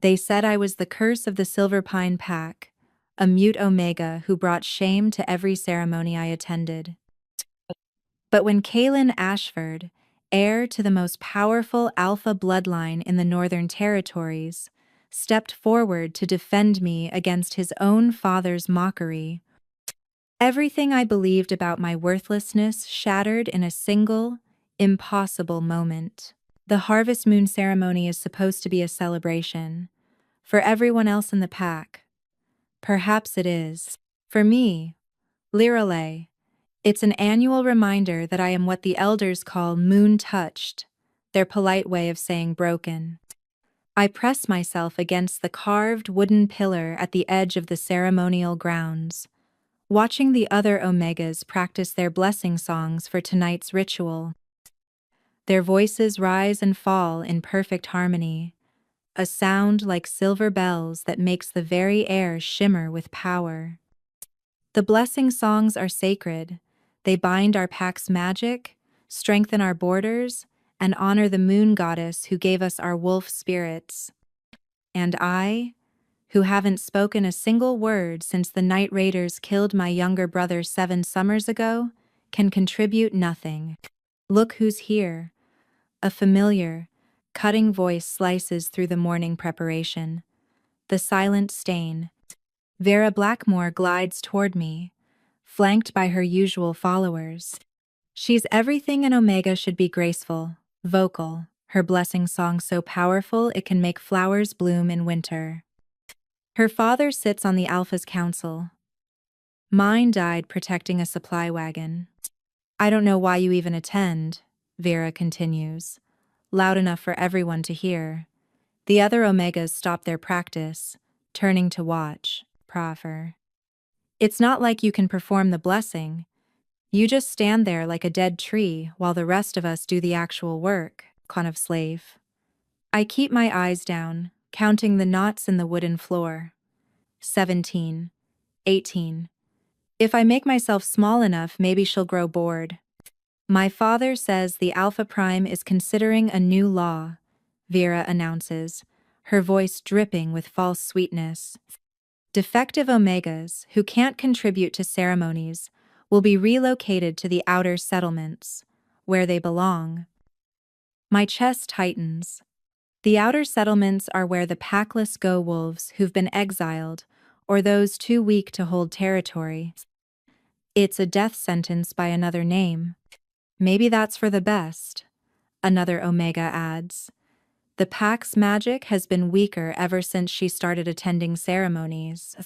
They said I was the curse of the Silver Pine Pack, a mute omega who brought shame to every ceremony I attended. But when Kalen Ashford, heir to the most powerful alpha bloodline in the Northern Territories, stepped forward to defend me against his own father's mockery, everything I believed about my worthlessness shattered in a single, impossible moment. The Harvest Moon ceremony is supposed to be a celebration for everyone else in the pack. Perhaps it is. For me, Lirale, it's an annual reminder that I am what the elders call moon-touched, their polite way of saying broken. I press myself against the carved wooden pillar at the edge of the ceremonial grounds, watching the other Omegas practice their blessing songs for tonight's ritual. Their voices rise and fall in perfect harmony, a sound like silver bells that makes the very air shimmer with power. The blessing songs are sacred. They bind our pack's magic, strengthen our borders, and honor the moon goddess who gave us our wolf spirits. And I, who haven't spoken a single word since the Night Raiders killed my younger brother 7 summers ago, can contribute nothing. Look who's here. A familiar, cutting voice slices through the morning preparation. The silent stain. Vera Blackmore glides toward me, flanked by her usual followers. She's everything an Omega should be: graceful, vocal, her blessing song so powerful it can make flowers bloom in winter. Her father sits on the Alpha's council. Mine died protecting a supply wagon. I don't know why you even attend, Vera continues, loud enough for everyone to hear. The other Omegas stop their practice, turning to watch, proffer. It's not like you can perform the blessing. You just stand there like a dead tree while the rest of us do the actual work, kind of slave. I keep my eyes down, counting the knots in the wooden floor. 17, 18. If I make myself small enough, maybe she'll grow bored. My father says the Alpha Prime is considering a new law, Vera announces, her voice dripping with false sweetness. Defective Omegas, who can't contribute to ceremonies, will be relocated to the outer settlements, where they belong. My chest tightens. The outer settlements are where the packless go-wolves who've been exiled, or those too weak to hold territory. It's a death sentence by another name. Maybe that's for the best, another Omega adds. The pack's magic has been weaker ever since she started attending ceremonies.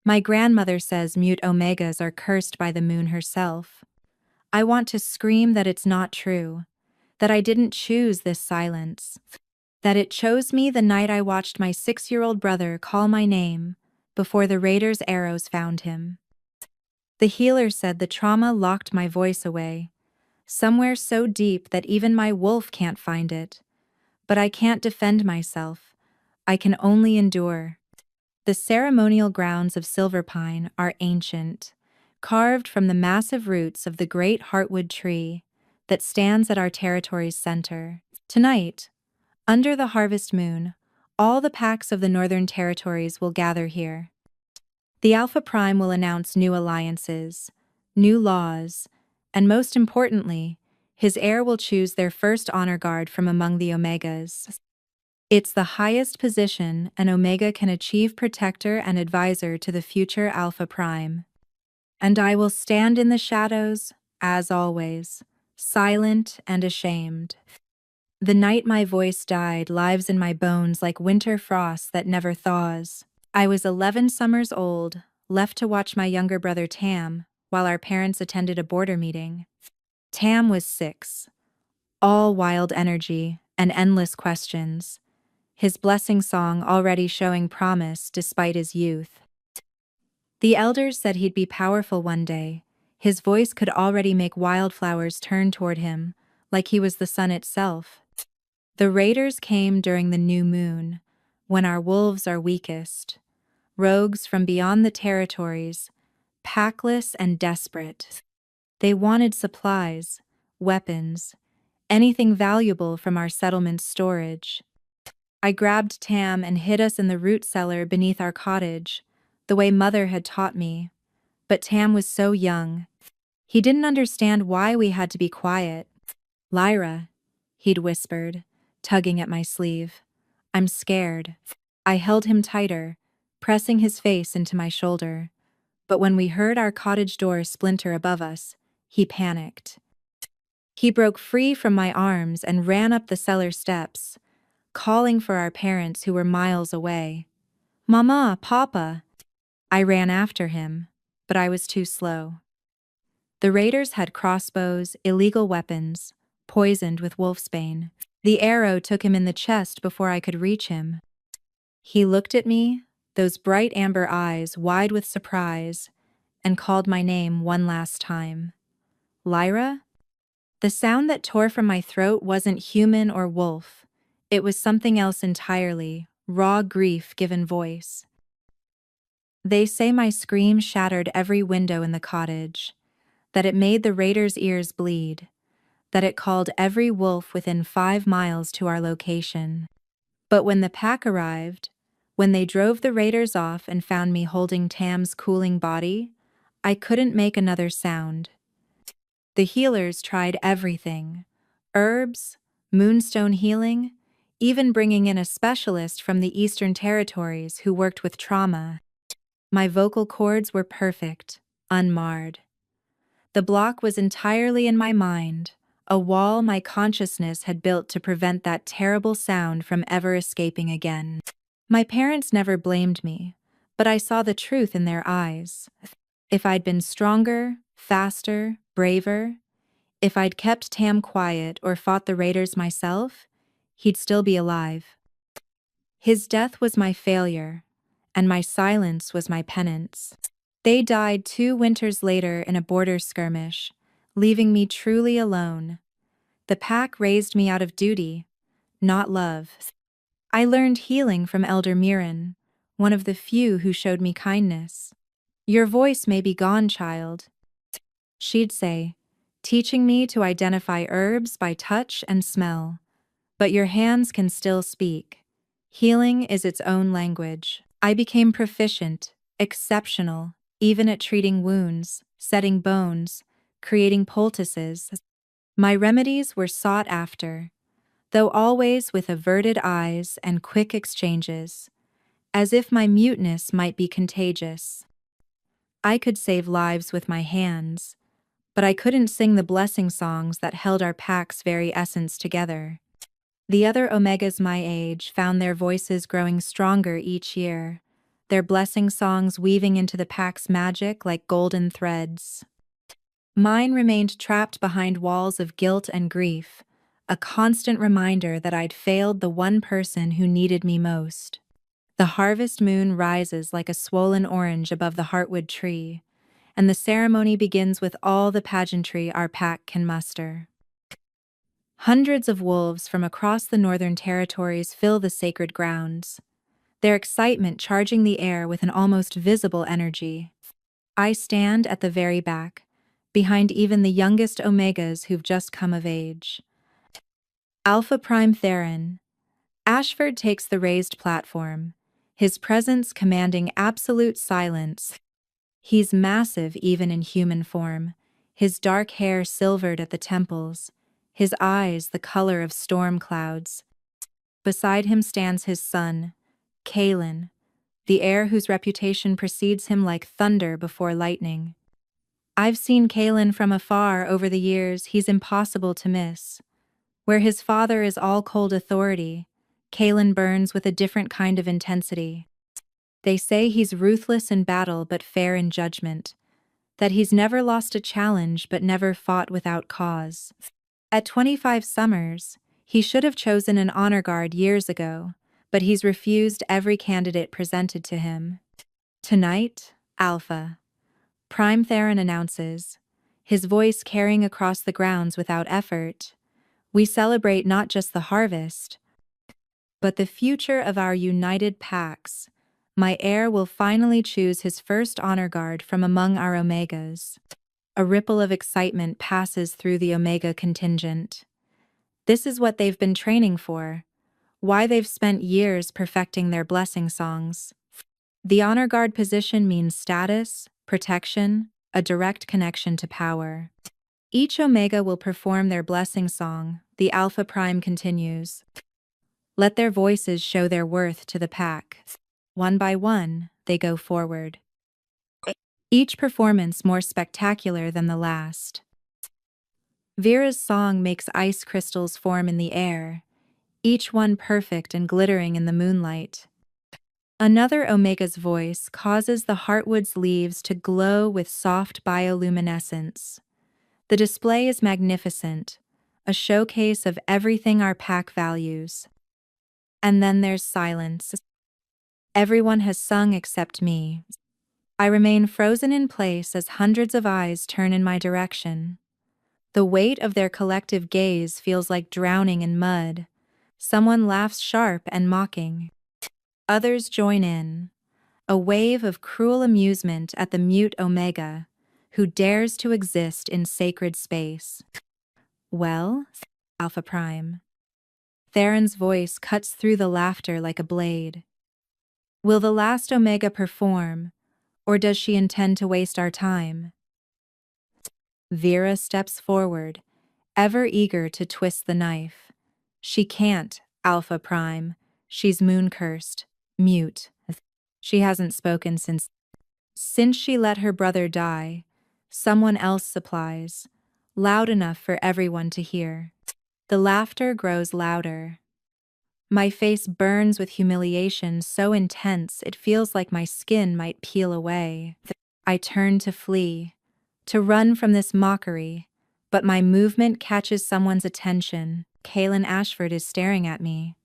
My grandmother says mute Omegas are cursed by the moon herself. I want to scream that it's not true, that I didn't choose this silence, that it chose me the night I watched my 6-year-old brother call my name before the raiders' arrows found him. The healer said the trauma locked my voice away, somewhere so deep that even my wolf can't find it. But I can't defend myself. I can only endure. The ceremonial grounds of Silver Pine are ancient, carved from the massive roots of the great heartwood tree that stands at our territory's center. Tonight, under the harvest moon, all the packs of the Northern Territories will gather here. The Alpha Prime will announce new alliances, new laws, and most importantly, his heir will choose their first honor guard from among the Omegas. It's the highest position an Omega can achieve: protector and advisor to the future Alpha Prime. And I will stand in the shadows, as always, silent and ashamed. The night my voice died lives in my bones like winter frost that never thaws. I was 11 summers old, left to watch my younger brother Tam, while our parents attended a border meeting. Tam was 6, all wild energy and endless questions, his blessing song already showing promise despite his youth. The elders said he'd be powerful one day. His voice could already make wildflowers turn toward him, like he was the sun itself. The raiders came during the new moon, when our wolves are weakest. Rogues from beyond the territories, packless and desperate. They wanted supplies, weapons, anything valuable from our settlement's storage. I grabbed Tam and hid us in the root cellar beneath our cottage, the way Mother had taught me. But Tam was so young. He didn't understand why we had to be quiet. Lyra, he'd whispered, tugging at my sleeve. I'm scared. I held him tighter, pressing his face into my shoulder. But when we heard our cottage door splinter above us, he panicked. He broke free from my arms and ran up the cellar steps, calling for our parents who were miles away. Mama, Papa! I ran after him, but I was too slow. The raiders had crossbows, illegal weapons, poisoned with wolfsbane. The arrow took him in the chest before I could reach him. He looked at me, those bright amber eyes wide with surprise, and called my name one last time. Lyra? The sound that tore from my throat wasn't human or wolf. It was something else entirely, raw grief given voice. They say my scream shattered every window in the cottage, that it made the raiders' ears bleed, that it called every wolf within 5 miles to our location. But when the pack arrived, when they drove the raiders off and found me holding Tam's cooling body, I couldn't make another sound. The healers tried everything: herbs, moonstone healing, even bringing in a specialist from the Eastern Territories who worked with trauma. My vocal cords were perfect, unmarred. The block was entirely in my mind, a wall my consciousness had built to prevent that terrible sound from ever escaping again. My parents never blamed me, but I saw the truth in their eyes. If I'd been stronger, faster, braver, if I'd kept Tam quiet or fought the raiders myself, he'd still be alive. His death was my failure, and my silence was my penance. They died 2 winters later in a border skirmish, leaving me truly alone. The pack raised me out of duty, not love. I learned healing from Elder Mirren, one of the few who showed me kindness. Your voice may be gone, child, she'd say, teaching me to identify herbs by touch and smell. But your hands can still speak. Healing is its own language. I became proficient, exceptional, even at treating wounds, setting bones, creating poultices. My remedies were sought after, though always with averted eyes and quick exchanges, as if my muteness might be contagious. I could save lives with my hands, but I couldn't sing the blessing songs that held our pack's very essence together. The other Omegas my age found their voices growing stronger each year, their blessing songs weaving into the pack's magic like golden threads. Mine remained trapped behind walls of guilt and grief, a constant reminder that I'd failed the one person who needed me most. The harvest moon rises like a swollen orange above the heartwood tree, and the ceremony begins with all the pageantry our pack can muster. Hundreds of wolves from across the Northern Territories fill the sacred grounds, their excitement charging the air with an almost visible energy. I stand at the very back, behind even the youngest Omegas who've just come of age. Alpha Prime Theron. Ashford takes the raised platform, his presence commanding absolute silence. He's massive even in human form, his dark hair silvered at the temples, his eyes the color of storm clouds. Beside him stands his son, Kalen, the heir whose reputation precedes him like thunder before lightning. I've seen Kalen from afar over the years. He's impossible to miss. Where his father is all cold authority, Kalen burns with a different kind of intensity. They say he's ruthless in battle but fair in judgment, that he's never lost a challenge but never fought without cause. At 25 summers, he should have chosen an honor guard years ago, but he's refused every candidate presented to him. Tonight, Alpha Prime Theron announces, his voice carrying across the grounds without effort. We celebrate not just the harvest, but the future of our united packs. My heir will finally choose his first honor guard from among our Omegas. A ripple of excitement passes through the Omega contingent. This is what they've been training for. why they've spent years perfecting their blessing songs. The honor guard position means status, protection, a direct connection to power. Each Omega will perform their blessing song, the Alpha Prime continues. Let their voices show their worth to the pack. One by one, they go forward. Each performance more spectacular than the last. Vera's song makes ice crystals form in the air, each one perfect and glittering in the moonlight. Another Omega's voice causes the heartwood's leaves to glow with soft bioluminescence. The display is magnificent, a showcase of everything our pack values. And then there's silence. Everyone has sung except me. I remain frozen in place as hundreds of eyes turn in my direction. The weight of their collective gaze feels like drowning in mud. Someone laughs sharp and mocking. Others join in. A wave of cruel amusement at the mute Omega, who dares to exist in sacred space. Well, Alpha Prime. Theron's voice cuts through the laughter like a blade. Will the last Omega perform, or does she intend to waste our time? Vera steps forward, ever eager to twist the knife. She can't, Alpha Prime. She's moon-cursed, mute. She hasn't spoken since she let her brother die. Someone else supplies, loud enough for everyone to hear. The laughter grows louder. My face burns with humiliation so intense it feels like my skin might peel away. I turn to flee, to run from this mockery, but my movement catches someone's attention. Kaylin Ashford is staring at me.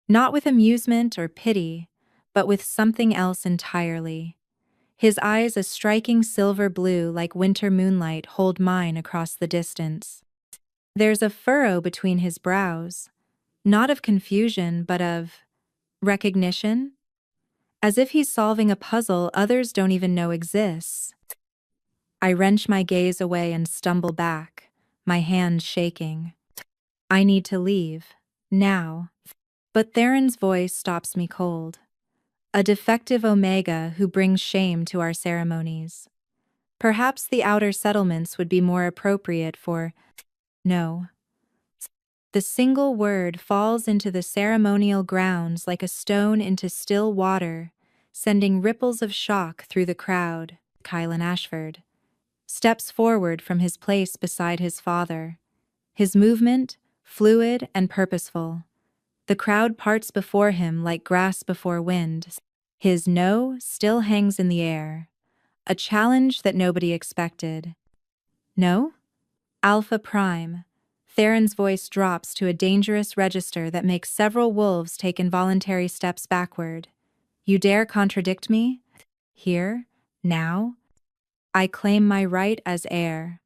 Not with amusement or pity, but with something else entirely. His eyes, a striking silver blue like winter moonlight, hold mine across the distance. There's a furrow between his brows, not of confusion but of recognition? As if he's solving a puzzle others don't even know exists. I wrench my gaze away and stumble back, my hands shaking. I need to leave, now. But Theron's voice stops me cold. A defective Omega who brings shame to our ceremonies. Perhaps the outer settlements would be more appropriate for... No. The single word falls into the ceremonial grounds like a stone into still water, sending ripples of shock through the crowd. Kylan Ashford steps forward from his place beside his father. His movement, fluid and purposeful. The crowd parts before him like grass before wind. His no still hangs in the air. A challenge that nobody expected. No? Alpha Prime. Theron's voice drops to a dangerous register that makes several wolves take involuntary steps backward. You dare contradict me? Here? Now? I claim my right as heir.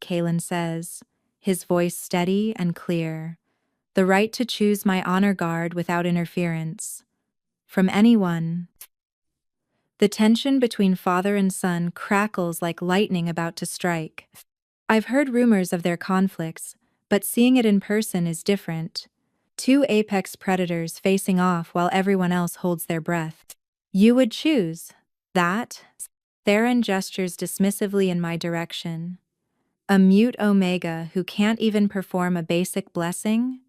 Kaylin says, his voice steady and clear. The right to choose my honor guard without interference. From anyone. The tension between father and son crackles like lightning about to strike. I've heard rumors of their conflicts, but seeing it in person is different. Two apex predators facing off while everyone else holds their breath. You would choose that? Theron gestures dismissively in my direction. A mute Omega who can't even perform a basic blessing?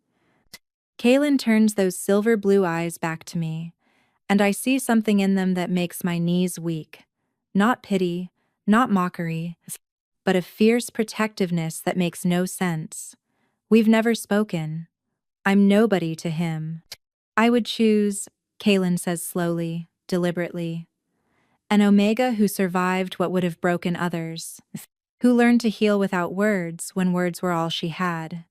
Kaylin turns those silver blue eyes back to me, and I see something in them that makes my knees weak. Not pity, not mockery, but a fierce protectiveness that makes no sense. We've never spoken. I'm nobody to him. I would choose, Kaylin says slowly, deliberately, an Omega who survived what would have broken others, who learned to heal without words when words were all she had,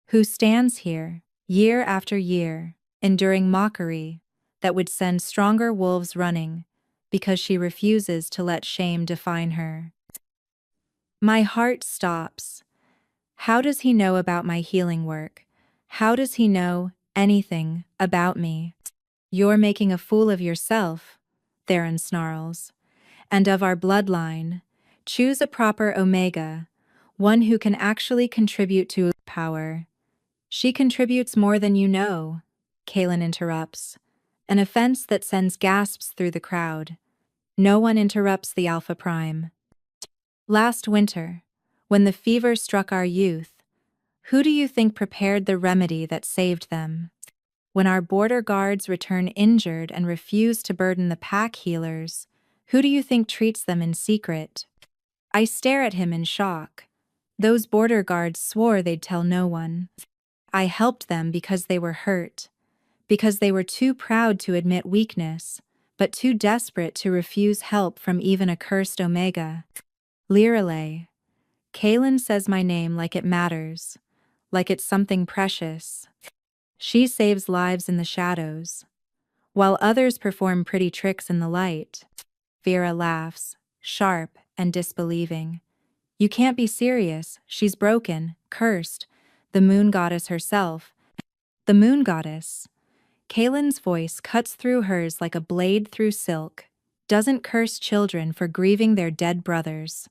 who stands here, year after year, enduring mockery that would send stronger wolves running because she refuses to let shame define her. My heart stops. How does he know about my healing work? How does he know anything about me? You're making a fool of yourself, Theron snarls, and of our bloodline. Choose a proper Omega, one who can actually contribute to power. She contributes more than you know, Kaelin interrupts, an offense that sends gasps through the crowd. No one interrupts the Alpha Prime. Last winter, when the fever struck our youth, who do you think prepared the remedy that saved them? When our border guards return injured and refuse to burden the pack healers, who do you think treats them in secret? I stare at him in shock. Those border guards swore they'd tell no one. I helped them because they were hurt, because they were too proud to admit weakness, but too desperate to refuse help from even a cursed Omega. Lirale. Kaelin says my name like it matters, like it's something precious. She saves lives in the shadows, while others perform pretty tricks in the light. Vera laughs, sharp and disbelieving. You can't be serious, she's broken, cursed, the moon goddess herself. The moon goddess. Kaelin's voice cuts through hers like a blade through silk, doesn't curse children for grieving their dead brothers.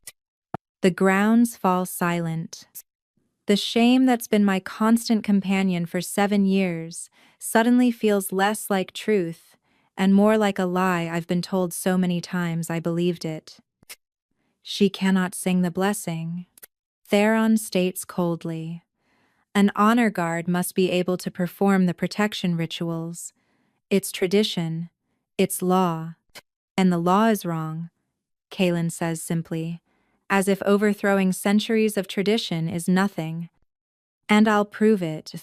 The grounds fall silent. The shame that's been my constant companion for 7 years suddenly feels less like truth and more like a lie I've been told so many times I believed it. She cannot sing the blessing. Theron states coldly. An honor guard must be able to perform the protection rituals. It's tradition. It's law. And the law is wrong, Kaelin says simply, as if overthrowing centuries of tradition is nothing. And I'll prove it.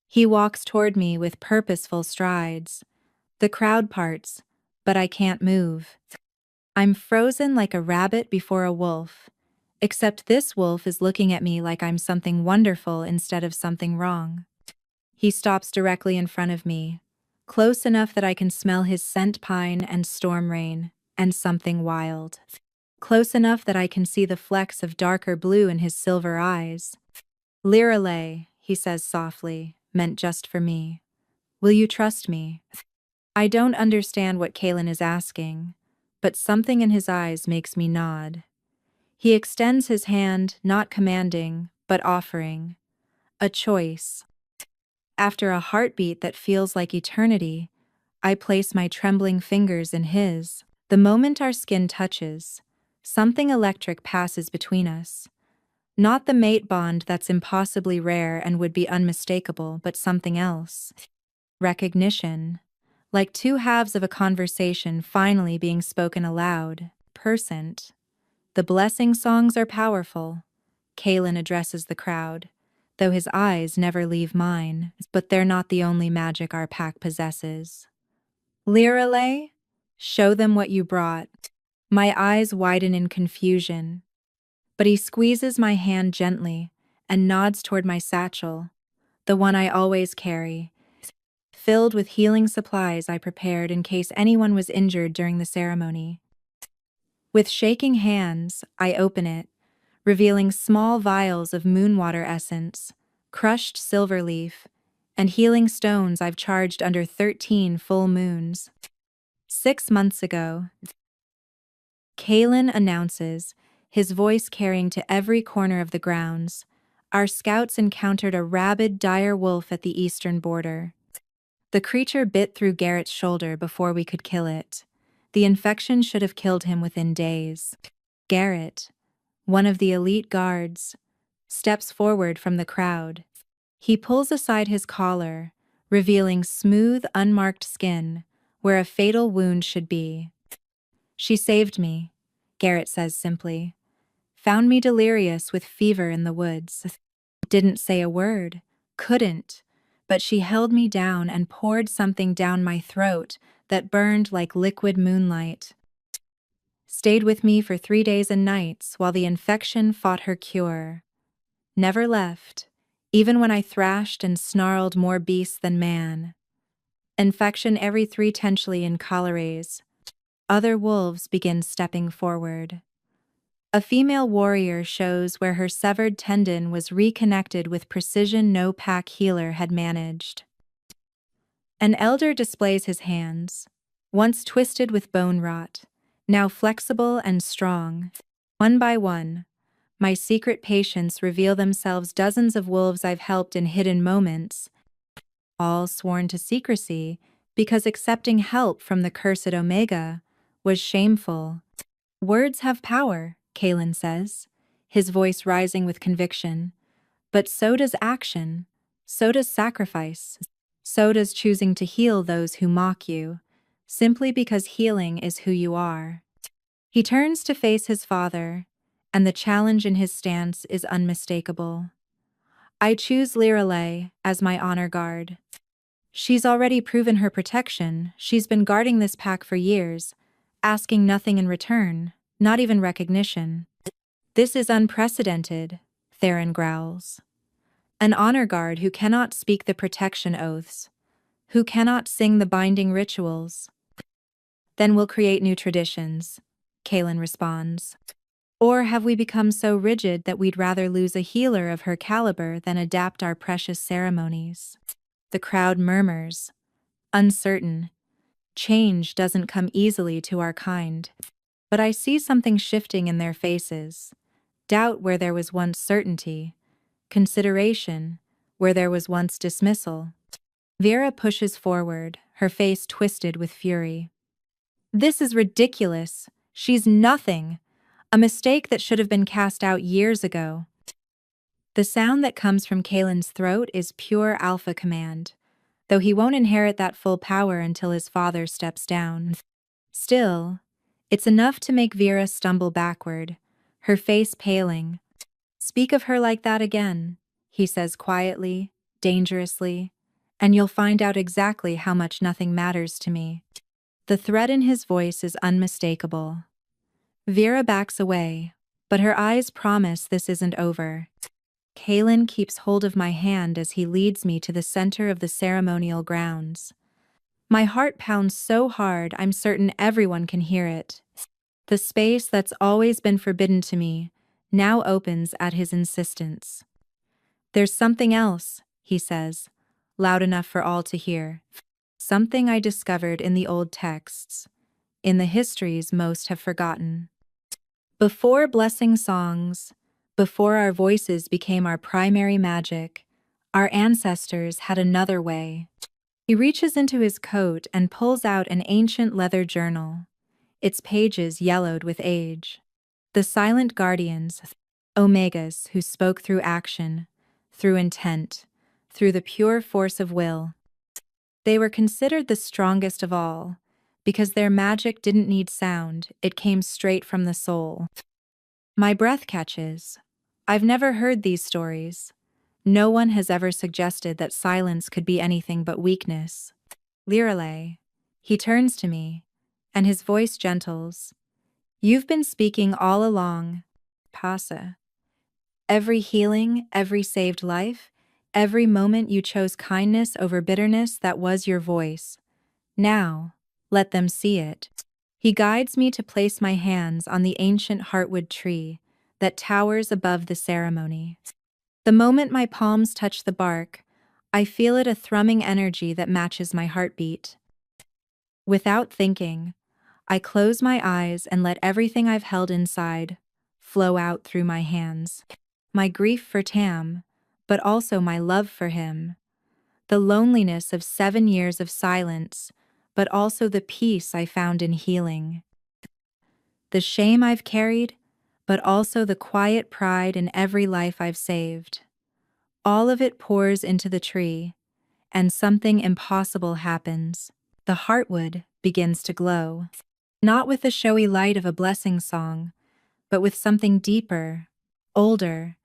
He walks toward me with purposeful strides. The crowd parts, but I can't move. I'm frozen like a rabbit before a wolf, except this wolf is looking at me like I'm something wonderful instead of something wrong. He stops directly in front of me, close enough that I can smell his scent pine and storm rain, and something wild. Close enough that I can see the flecks of darker blue in his silver eyes. Lirale, he says softly, meant just for me. Will you trust me? I don't understand what Kaelin is asking, but something in his eyes makes me nod. He extends his hand, not commanding, but offering. A choice. After a heartbeat that feels like eternity, I place my trembling fingers in his. The moment our skin touches, something electric passes between us. Not the mate bond that's impossibly rare and would be unmistakable, but something else. Recognition. Like two halves of a conversation finally being spoken aloud. Percent. The blessing songs are powerful. Kaelin addresses the crowd, though his eyes never leave mine, but they're not the only magic our pack possesses. Lirale? Show them what you brought. My eyes widen in confusion, but he squeezes my hand gently and nods toward my satchel, the one I always carry, filled with healing supplies I prepared in case anyone was injured during the ceremony. With shaking hands, I open it, revealing small vials of moonwater essence, crushed silver leaf, and healing stones I've charged under 13 full moons. 6 months ago, Kaelin announces, his voice carrying to every corner of the grounds, our scouts encountered a rabid dire wolf at the eastern border. The creature bit through Garrett's shoulder before we could kill it. The infection should have killed him within days. Garrett, one of the elite guards, steps forward from the crowd. He pulls aside his collar, revealing smooth, unmarked skin, where a fatal wound should be. She saved me, Garrett says simply. Found me delirious with fever in the woods. Didn't say a word, couldn't, but she held me down and poured something down my throat that burned like liquid moonlight. Stayed with me for 3 days and nights while the infection fought her cure. Never left, even when I thrashed and snarled more beasts than man. Infection every 3 tenchly in Calorays. Other wolves begin stepping forward. A female warrior shows where her severed tendon was reconnected with precision no pack healer had managed. An elder displays his hands, once twisted with bone rot, now flexible and strong. One by one, My secret patients reveal themselves dozens of wolves I've helped in hidden moments, all sworn to secrecy because accepting help from the cursed Omega was shameful. Words have power, Kalen says, his voice rising with conviction. But so does action. So does sacrifice. So does choosing to heal those who mock you, simply because healing is who you are. He turns to face his father, and the challenge in his stance is unmistakable. I choose Lirale as my honor guard. She's already proven her protection. She's been guarding this pack for years, asking nothing in return, not even recognition. This is unprecedented, Theron growls. An honor guard who cannot speak the protection oaths, who cannot sing the binding rituals. Then we'll create new traditions, Kalen responds. Or have we become so rigid that we'd rather lose a healer of her caliber than adapt our precious ceremonies? The crowd murmurs, uncertain. Change doesn't come easily to our kind. But I see something shifting in their faces. Doubt where there was once certainty. Consideration where there was once dismissal. Vera pushes forward, her face twisted with fury. This is ridiculous. She's nothing. A mistake that should have been cast out years ago. The sound that comes from Kalen's throat is pure alpha command, though he won't inherit that full power until his father steps down. Still, it's enough to make Vera stumble backward, her face paling. Speak of her like that again, he says quietly, dangerously, and you'll find out exactly how much nothing matters to me. The threat in his voice is unmistakable. Vera backs away, but her eyes promise this isn't over. Kalen keeps hold of my hand as he leads me to the center of the ceremonial grounds. My heart pounds so hard I'm certain everyone can hear it. The space that's always been forbidden to me now opens at his insistence. There's something else, he says, loud enough for all to hear. Something I discovered in the old texts, in the histories most have forgotten. Before blessing songs, before our voices became our primary magic, our ancestors had another way. He reaches into his coat and pulls out an ancient leather journal, its pages yellowed with age. The silent guardians, Omegas who spoke through action, through intent, through the pure force of will. They were considered the strongest of all, because their magic didn't need sound, it came straight from the soul. My breath catches. I've never heard these stories. No one has ever suggested that silence could be anything but weakness. Lirale. He turns to me, and his voice gentles. You've been speaking all along. Pasa. Every healing, every saved life, every moment you chose kindness over bitterness, that was your voice. Now, let them see it. He guides me to place my hands on the ancient heartwood tree that towers above the ceremony. The moment my palms touch the bark, I feel it a thrumming energy that matches my heartbeat. Without thinking, I close my eyes and let everything I've held inside flow out through my hands. My grief for Tam, but also my love for him. The loneliness of 7 years of silence, but also the peace I found in healing. The shame I've carried, but also the quiet pride in every life I've saved. All of it pours into the tree, and something impossible happens. The heartwood begins to glow. Not with the showy light of a blessing song, but with something deeper, older,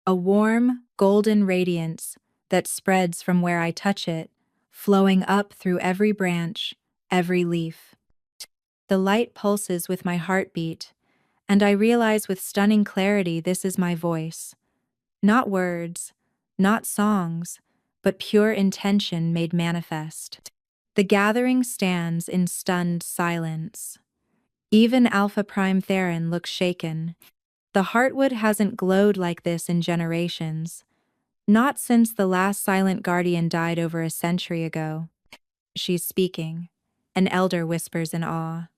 a warm, golden radiance that spreads from where I touch it, flowing up through every branch, every leaf. The light pulses with my heartbeat, and I realize with stunning clarity this is my voice. Not words, not songs, but pure intention made manifest. The gathering stands in stunned silence. Even Alpha Prime Theron looks shaken. The heartwood hasn't glowed like this in generations. Not since the last silent guardian died over a century ago. She's speaking. An elder whispers in awe.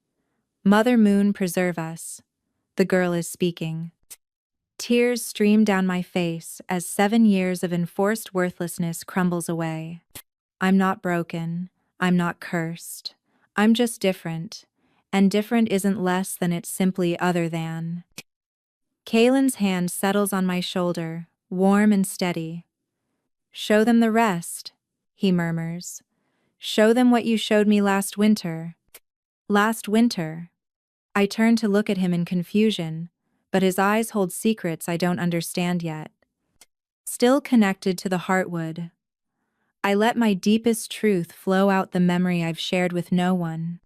Mother Moon, preserve us. The girl is speaking. Tears stream down my face as 7 years of enforced worthlessness crumbles away. I'm not broken. I'm not cursed. I'm just different. And different isn't less than, it's simply other than. Kalen's hand settles on my shoulder, warm and steady. Show them the rest, he murmurs. Show them what you showed me last winter. Last winter. I turn to look at him in confusion, but his eyes hold secrets I don't understand yet. Still connected to the heartwood, I let my deepest truth flow out, the memory I've shared with no one.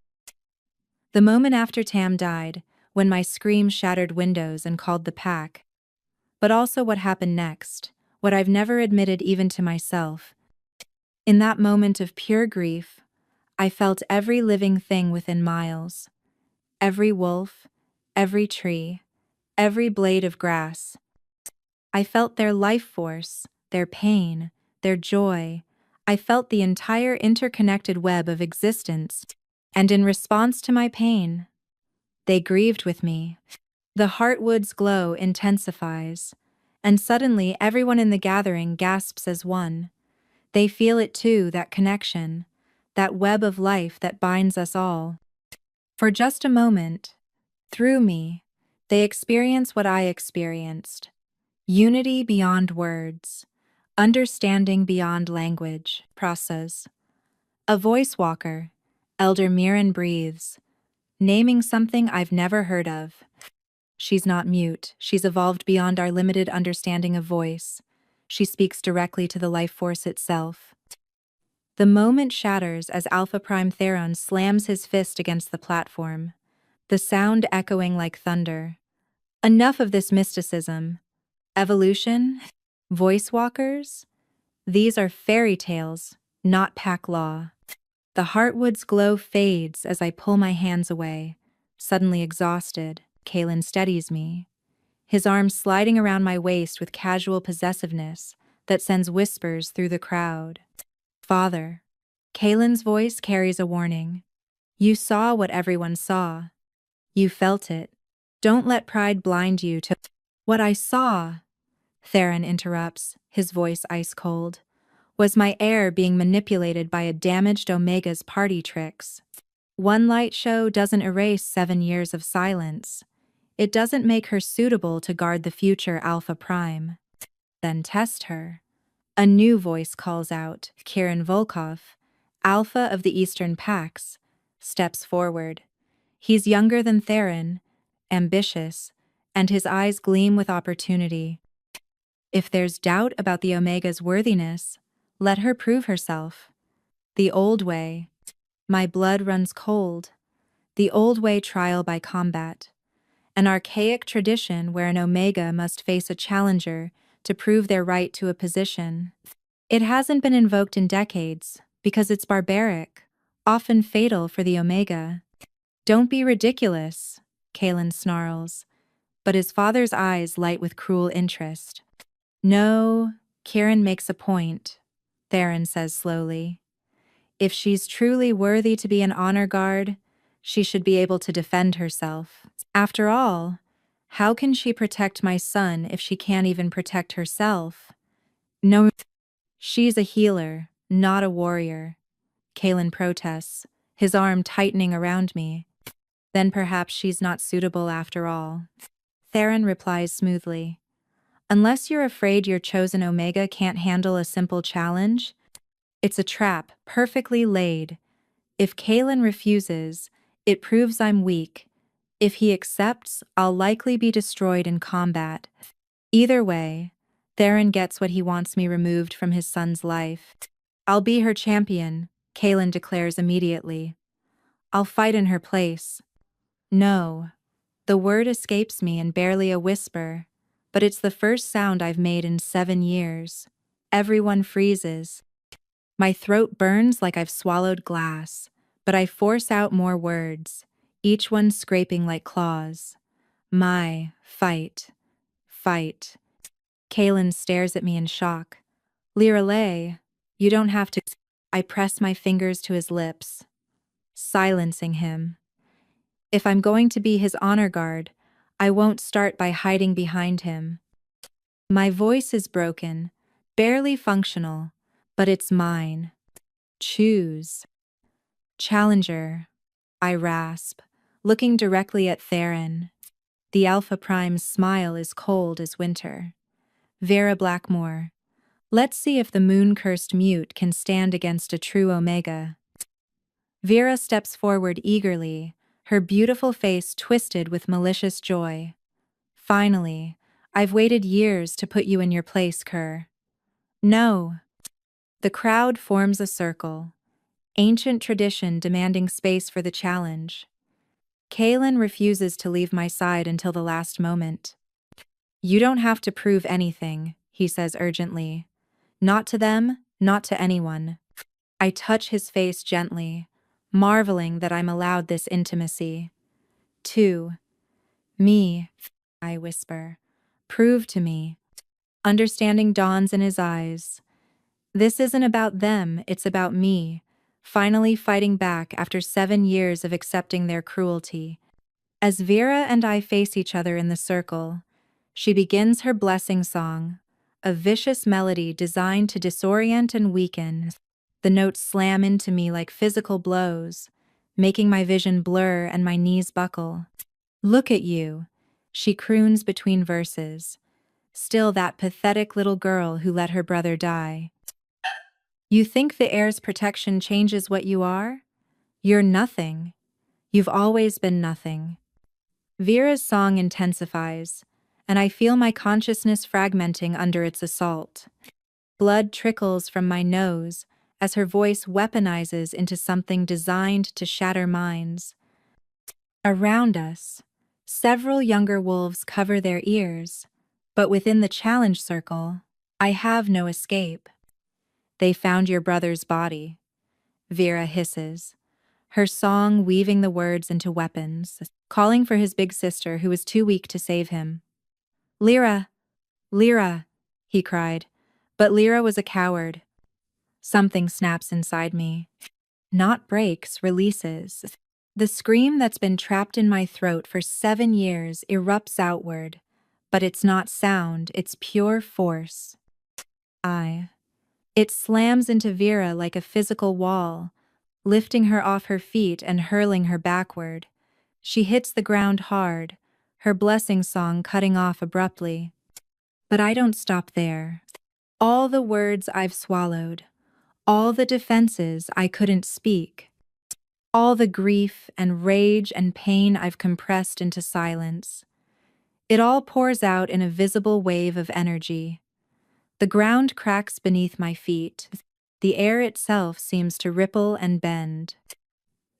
The moment after Tam died, when my scream shattered windows and called the pack. But also what happened next, what I've never admitted even to myself. In that moment of pure grief, I felt every living thing within miles. Every wolf, every tree, every blade of grass. I felt their life force, their pain, their joy. I felt the entire interconnected web of existence, and in response to my pain, they grieved with me. The heartwood's glow intensifies, and suddenly everyone in the gathering gasps as one. They feel it too, that connection, that web of life that binds us all. For just a moment, through me, they experience what I experienced. Unity beyond words, understanding beyond language, process. A voice walker, Elder Mirren breathes, naming something I've never heard of. She's not mute, she's evolved beyond our limited understanding of voice. She speaks directly to the life force itself. The moment shatters as Alpha Prime Theron slams his fist against the platform, the sound echoing like thunder. Enough of this mysticism. Evolution? Voice walkers? These are fairy tales, not pack law. The heartwood's glow fades as I pull my hands away. Suddenly exhausted, Kalen steadies me, his arms sliding around my waist with casual possessiveness that sends whispers through the crowd. Father. Kalen's voice carries a warning. You saw what everyone saw. You felt it. Don't let pride blind you to what I saw. Theron interrupts, his voice ice cold. Was my heir being manipulated by a damaged Omega's party tricks? One light show doesn't erase 7 years of silence. It doesn't make her suitable to guard the future Alpha Prime. Then test her. A new voice calls out. Kieran Volkov, Alpha of the Eastern Pax, steps forward. He's younger than Theron, ambitious, and his eyes gleam with opportunity. If there's doubt about the Omega's worthiness, let her prove herself. The old way. My blood runs cold. The old way, trial by combat. An archaic tradition where an Omega must face a challenger to prove their right to a position. It hasn't been invoked in decades because it's barbaric, often fatal for the Omega. Don't be ridiculous, Kalen snarls, but his father's eyes light with cruel interest. No, Kieran makes a point, Theron says slowly. If she's truly worthy to be an honor guard, she should be able to defend herself. After all, how can she protect my son if she can't even protect herself? No, she's a healer, not a warrior, Kalen protests, his arm tightening around me. Then perhaps she's not suitable after all. Theron replies smoothly. Unless you're afraid your chosen Omega can't handle a simple challenge, it's a trap, perfectly laid. If Kalen refuses, it proves I'm weak. If he accepts, I'll likely be destroyed in combat. Either way, Theron gets what he wants, me removed from his son's life. I'll be her champion, Kalen declares immediately. I'll fight in her place. No. The word escapes me in barely a whisper, but it's the first sound I've made in 7 years. Everyone freezes. My throat burns like I've swallowed glass, but I force out more words, each one scraping like claws. My fight. Fight. Kalen stares at me in shock. Lirale, you don't have to. I press my fingers to his lips, silencing him. If I'm going to be his honor guard, I won't start by hiding behind him. My voice is broken, barely functional, but it's mine. Choose. Challenger. I rasp, looking directly at Theron. The Alpha Prime's smile is cold as winter. Vera Blackmore. Let's see if the moon-cursed mute can stand against a true Omega. Vera steps forward eagerly, her beautiful face twisted with malicious joy. Finally, I've waited years to put you in your place, Kerr. No. The crowd forms a circle, ancient tradition demanding space for the challenge. Kaelin refuses to leave my side until the last moment. You don't have to prove anything, he says urgently. Not to them, not to anyone. I touch his face gently, marveling that I'm allowed this intimacy. To me, I whisper. Prove to me. Understanding dawns in his eyes. This isn't about them, it's about me, finally fighting back after 7 years of accepting their cruelty. As Vera and I face each other in the circle, she begins her blessing song, a vicious melody designed to disorient and weaken. The notes slam into me like physical blows, making my vision blur and my knees buckle. Look at you, she croons between verses, still that pathetic little girl who let her brother die. You think the heir's protection changes what you are? You're nothing. You've always been nothing. Vera's song intensifies, and I feel my consciousness fragmenting under its assault. Blood trickles from my nose as her voice weaponizes into something designed to shatter minds. Around us, several younger wolves cover their ears, but within the challenge circle, I have no escape. They found your brother's body, Vera hisses, her song weaving the words into weapons, calling for his big sister who was too weak to save him. Lyra! Lyra! He cried, but Lyra was a coward. Something snaps inside me. Not breaks, releases. The scream that's been trapped in my throat for 7 years erupts outward, but it's not sound, it's pure force. It slams into Vera like a physical wall, lifting her off her feet and hurling her backward. She hits the ground hard, her blessing song cutting off abruptly. But I don't stop there. All the words I've swallowed, all the defenses I couldn't speak, all the grief and rage and pain I've compressed into silence. It all pours out in a visible wave of energy. The ground cracks beneath my feet. The air itself seems to ripple and bend.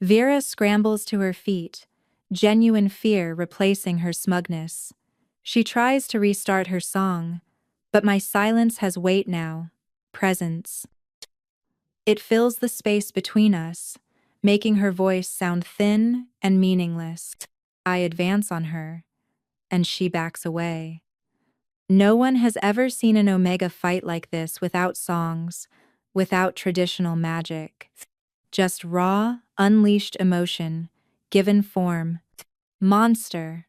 Vera scrambles to her feet, genuine fear replacing her smugness. She tries to restart her song, but my silence has weight now, presence. It fills the space between us, making her voice sound thin and meaningless. I advance on her, and she backs away. No one has ever seen an Omega fight like this without songs, without traditional magic. Just raw, unleashed emotion, given form. Monster,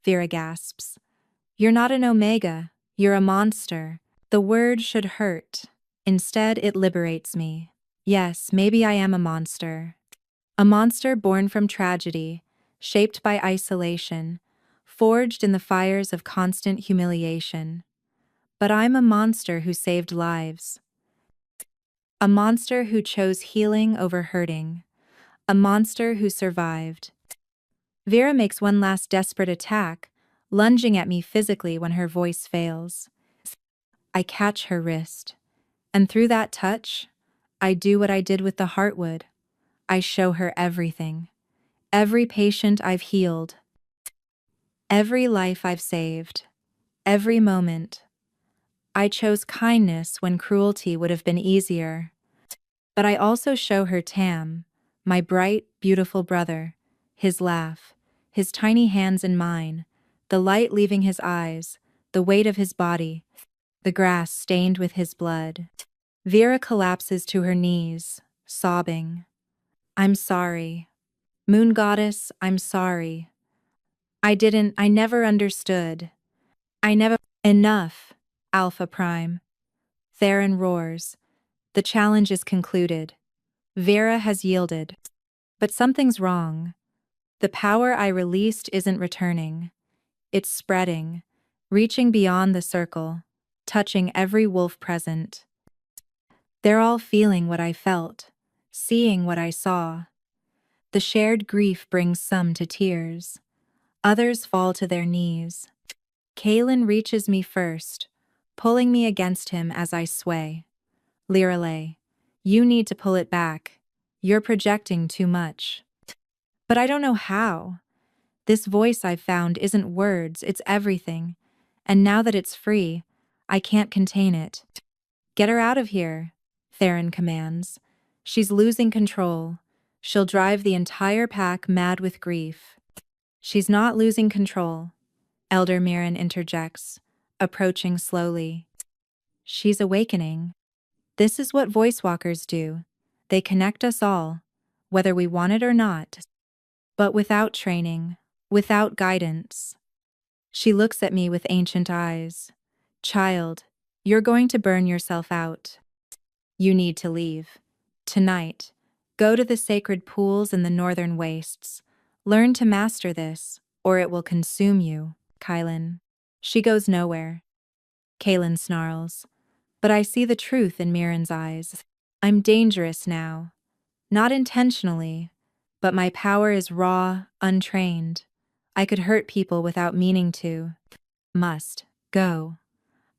Vera gasps. You're not an Omega, you're a monster. The word should hurt. Instead, it liberates me. Yes, maybe I am a monster. A monster born from tragedy, shaped by isolation, forged in the fires of constant humiliation. But I'm a monster who saved lives. A monster who chose healing over hurting. A monster who survived. Vera makes one last desperate attack, lunging at me physically when her voice fails. I catch her wrist, and through that touch, I do what I did with the Heartwood. I show her everything. Every patient I've healed. Every life I've saved. Every moment. I chose kindness when cruelty would have been easier. But I also show her Tam, my bright, beautiful brother, his laugh, his tiny hands in mine, the light leaving his eyes, the weight of his body, the grass stained with his blood. Vera collapses to her knees, sobbing. I'm sorry. Moon Goddess, I'm sorry. I never understood. I never. Enough. Alpha Prime. Theron roars. The challenge is concluded. Vera has yielded. But something's wrong. The power I released isn't returning. It's spreading, reaching beyond the circle, touching every wolf present. They're all feeling what I felt, seeing what I saw. The shared grief brings some to tears. Others fall to their knees. Kalen reaches me first, pulling me against him as I sway. Lirale, you need to pull it back. You're projecting too much. But I don't know how. This voice I've found isn't words, it's everything. And now that it's free, I can't contain it. Get her out of here, Theron commands. She's losing control. She'll drive the entire pack mad with grief. She's not losing control, Elder Mirren interjects, approaching slowly. She's awakening. This is what voice walkers do. They connect us all, whether we want it or not. But without training, without guidance. She looks at me with ancient eyes. Child, you're going to burn yourself out. You need to leave. Tonight. Go to the sacred pools in the northern wastes. Learn to master this, or it will consume you, Kylan. She goes nowhere. Kaylin snarls. But I see the truth in Mirren's eyes. I'm dangerous now. Not intentionally, but my power is raw, untrained. I could hurt people without meaning to. Must. Go.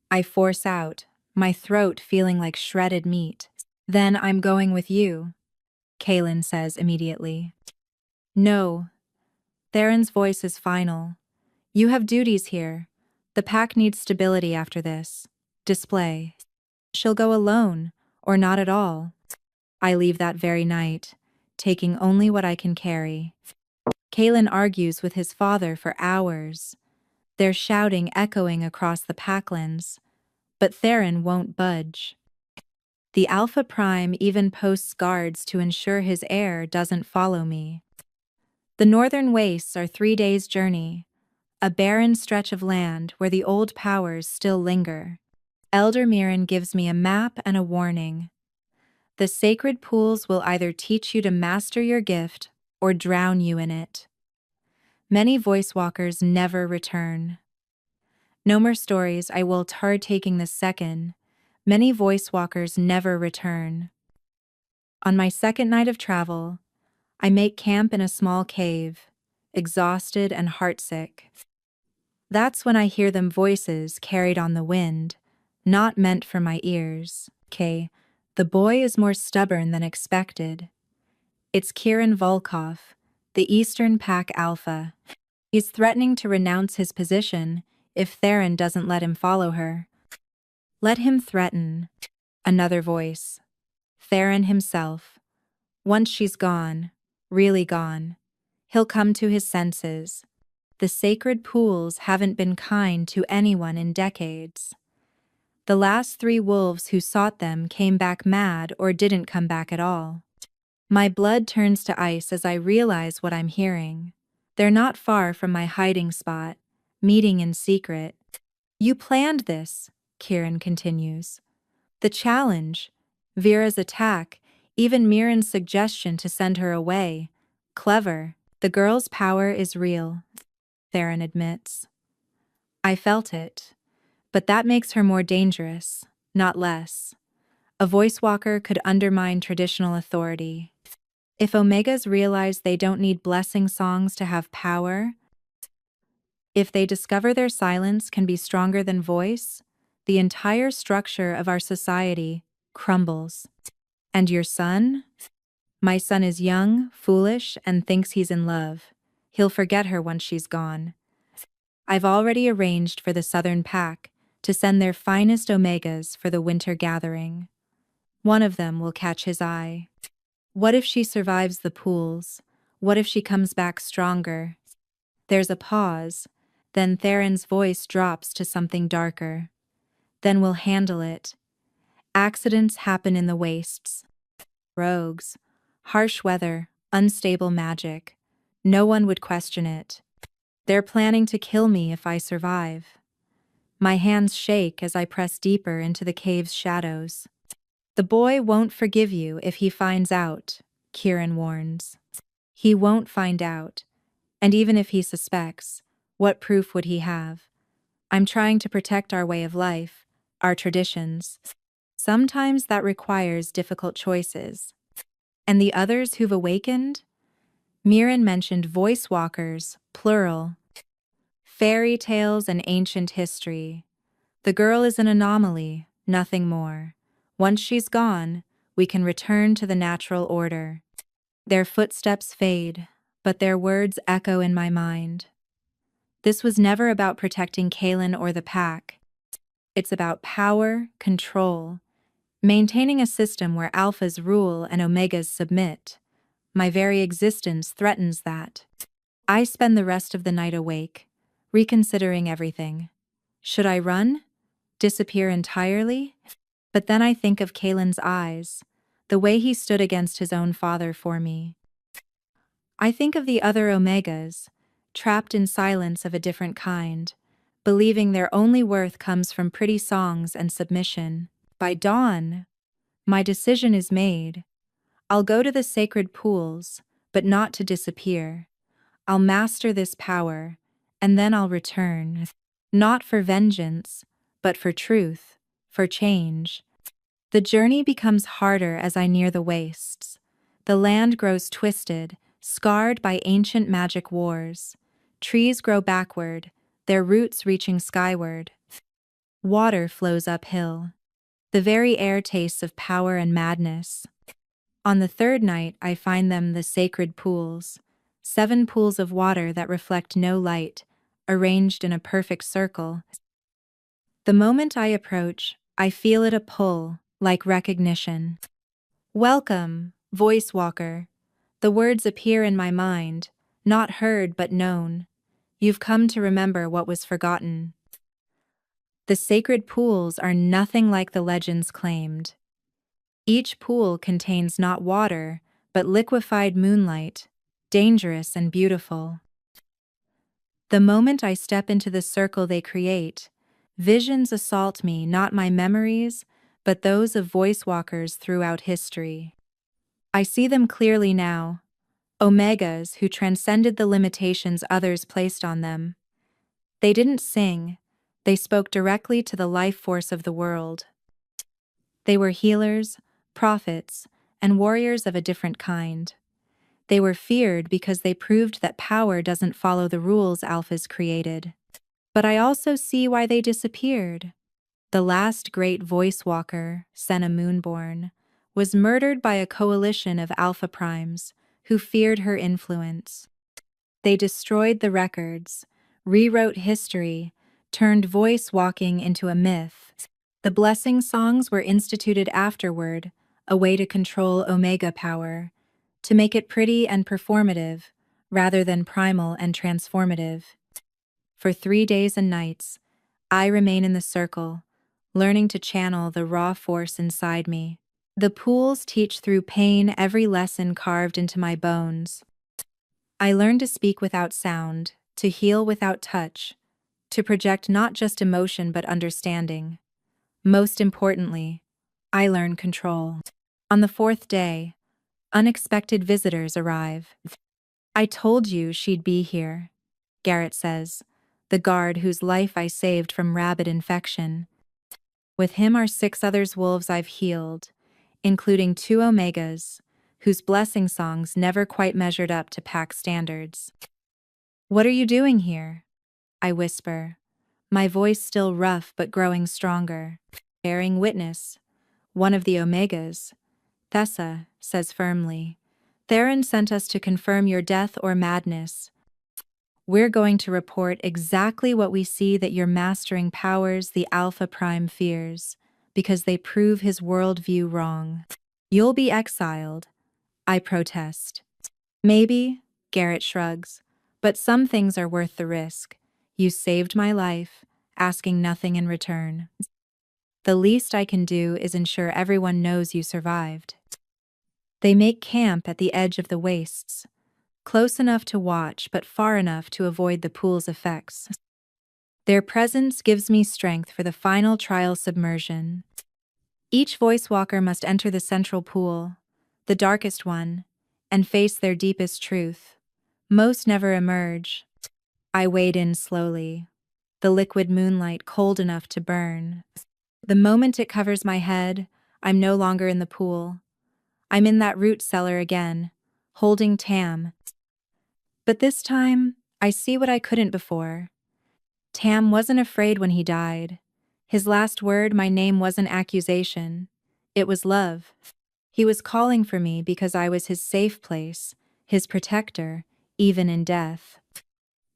I force out, my throat feeling like shredded meat. Then I'm going with you, Kaylin says immediately. No. Theron's voice is final. You have duties here. The pack needs stability after this. Display. She'll go alone, or not at all. I leave that very night, taking only what I can carry. Kaylin argues with his father for hours, their shouting echoing across the packlands, but Theron won't budge. The Alpha Prime even posts guards to ensure his heir doesn't follow me. The northern wastes are 3 days' journey, a barren stretch of land where the old powers still linger. Elder Mirren gives me a map and a warning. The sacred pools will either teach you to master your gift or drown you in it. Many voice walkers never return. No more stories, I will tar taking the second. Many voice walkers never return. On my second night of travel, I make camp in a small cave, exhausted and heartsick. That's when I hear them voices carried on the wind, not meant for my ears. The boy is more stubborn than expected. It's Kieran Volkov, the Eastern Pack Alpha. He's threatening to renounce his position if Theron doesn't let him follow her. Let him threaten. Another voice. Theron himself. Once she's gone, really gone, he'll come to his senses. The sacred pools haven't been kind to anyone in decades. The last 3 wolves who sought them came back mad or didn't come back at all. My blood turns to ice as I realize what I'm hearing. They're not far from my hiding spot, meeting in secret. You planned this, Kieran continues. The challenge, Vera's attack, even Mirren's suggestion to send her away. Clever. The girl's power is real, Theron admits. I felt it. But that makes her more dangerous, not less. A voice walker could undermine traditional authority. If Omegas realize they don't need blessing songs to have power, if they discover their silence can be stronger than voice, the entire structure of our society crumbles. And your son? My son is young, foolish, and thinks he's in love. He'll forget her once she's gone. I've already arranged for the Southern Pack to send their finest Omegas for the winter gathering. One of them will catch his eye. What if she survives the pools? What if she comes back stronger? There's a pause, then Theron's voice drops to something darker. Then we'll handle it. Accidents happen in the wastes. Rogues, harsh weather, unstable magic. No one would question it. They're planning to kill me if I survive. My hands shake as I press deeper into the cave's shadows. The boy won't forgive you if he finds out, Kieran warns. He won't find out. And even if he suspects, what proof would he have? I'm trying to protect our way of life, our traditions. Sometimes that requires difficult choices. And the others who've awakened? Mirren mentioned voice walkers, plural, fairy tales and ancient history. The girl is an anomaly, nothing more. Once she's gone, we can return to the natural order. Their footsteps fade, but their words echo in my mind. This was never about protecting Kaelin or the pack. It's about power, control, maintaining a system where alphas rule and omegas submit. My very existence threatens that. I spend the rest of the night awake, reconsidering everything. Should I run? Disappear entirely? But then I think of Kaelin's eyes, the way he stood against his own father for me. I think of the other omegas, trapped in silence of a different kind, believing their only worth comes from pretty songs and submission. By dawn, my decision is made. I'll go to the sacred pools, but not to disappear. I'll master this power, and then I'll return. Not for vengeance, but for truth, for change. The journey becomes harder as I near the wastes. The land grows twisted, scarred by ancient magic wars. Trees grow backward, their roots reaching skyward. Water flows uphill. The very air tastes of power and madness. On the third night, I find them the sacred pools. 7 pools of water that reflect no light, arranged in a perfect circle. The moment I approach, I feel it a pull, like recognition. Welcome, voice walker. The words appear in my mind, not heard but known. You've come to remember what was forgotten. The sacred pools are nothing like the legends claimed. Each pool contains not water, but liquefied moonlight, dangerous and beautiful. The moment I step into the circle they create, visions assault me, not my memories, but those of voice walkers throughout history. I see them clearly now, omegas who transcended the limitations others placed on them. They didn't sing, they spoke directly to the life force of the world. They were healers, prophets, and warriors of a different kind. They were feared because they proved that power doesn't follow the rules alphas created. But I also see why they disappeared. The last great voice walker, Senna Moonborn, was murdered by a coalition of alpha primes who feared her influence. They destroyed the records, rewrote history, turned voice walking into a myth. The blessing songs were instituted afterward, a way to control Omega power, to make it pretty and performative, rather than primal and transformative. For 3 days and nights, I remain in the circle, learning to channel the raw force inside me. The pools teach through pain every lesson carved into my bones. I learn to speak without sound, to heal without touch, to project not just emotion but understanding. Most importantly, I learn control. On the 4th day, unexpected visitors arrive. I told you she'd be here, Garrett says, the guard whose life I saved from rabid infection. With him are 6 others wolves I've healed, including 2 omegas, whose blessing songs never quite measured up to pack standards. What are you doing here? I whisper, my voice still rough but growing stronger. Bearing witness, one of the omegas, Thessa, says firmly, Theron sent us to confirm your death or madness. We're going to report exactly what we see that your mastering powers the Alpha Prime fears, because they prove his worldview wrong. You'll be exiled, I protest. Maybe, Garrett shrugs, but some things are worth the risk. You saved my life, asking nothing in return. The least I can do is ensure everyone knows you survived. They make camp at the edge of the wastes, close enough to watch but far enough to avoid the pool's effects. Their presence gives me strength for the final trial submersion. Each voice walker must enter the central pool, the darkest one, and face their deepest truth. Most never emerge. I wade in slowly, the liquid moonlight cold enough to burn. The moment it covers my head, I'm no longer in the pool. I'm in that root cellar again, holding Tam. But this time, I see what I couldn't before. Tam wasn't afraid when he died. His last word, my name, wasn't accusation. It was love. He was calling for me because I was his safe place, his protector, even in death.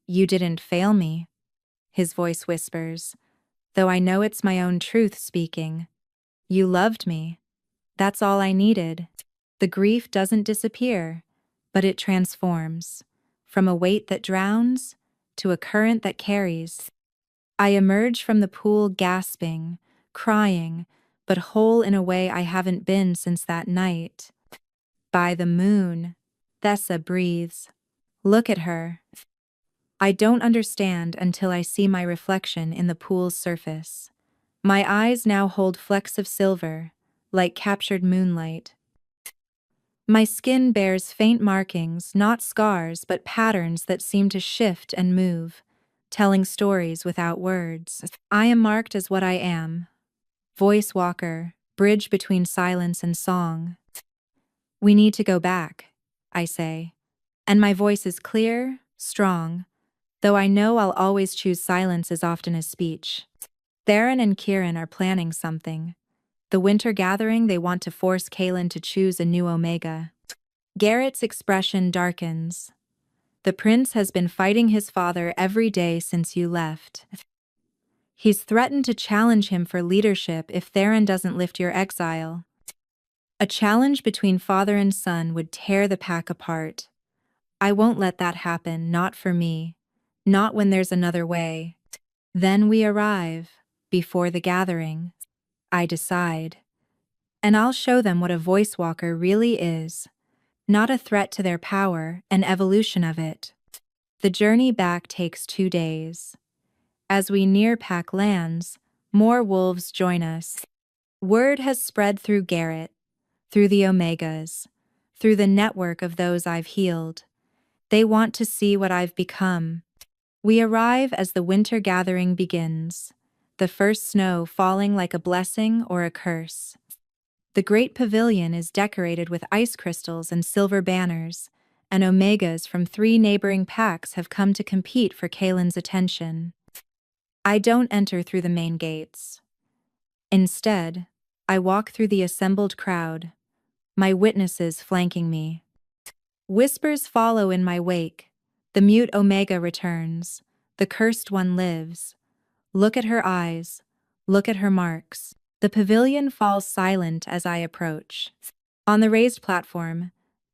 You didn't fail me, his voice whispers, though I know it's my own truth speaking. You loved me. That's all I needed. The grief doesn't disappear, but it transforms, from a weight that drowns to a current that carries. I emerge from the pool gasping, crying, but whole in a way I haven't been since that night. By the moon, Thessa breathes. Look at her. I don't understand until I see my reflection in the pool's surface. My eyes now hold flecks of silver, like captured moonlight. My skin bears faint markings, not scars, but patterns that seem to shift and move, telling stories without words. I am marked as what I am. Voice walker, bridge between silence and song. We need to go back, I say. And my voice is clear, strong, though I know I'll always choose silence as often as speech. Theron and Kieran are planning something. The winter gathering, they want to force Kaelin to choose a new Omega. Garrett's expression darkens. The prince has been fighting his father every day since you left. He's threatened to challenge him for leadership if Theron doesn't lift your exile. A challenge between father and son would tear the pack apart. I won't let that happen, not for me. Not when there's another way. Then we arrive, before the gathering. I decide. And I'll show them what a voice walker really is. Not a threat to their power, an evolution of it. The journey back takes 2 days. As we near Pack Lands, more wolves join us. Word has spread through Garrett, through the Omegas, through the network of those I've healed. They want to see what I've become. We arrive as the winter gathering begins, the first snow falling like a blessing or a curse. The great pavilion is decorated with ice crystals and silver banners, and Omegas from 3 neighboring packs have come to compete for Kaelin's attention. I don't enter through the main gates. Instead, I walk through the assembled crowd, my witnesses flanking me. Whispers follow in my wake. The mute Omega returns. The cursed one lives. Look at her eyes. Look at her marks. The pavilion falls silent as I approach. On the raised platform,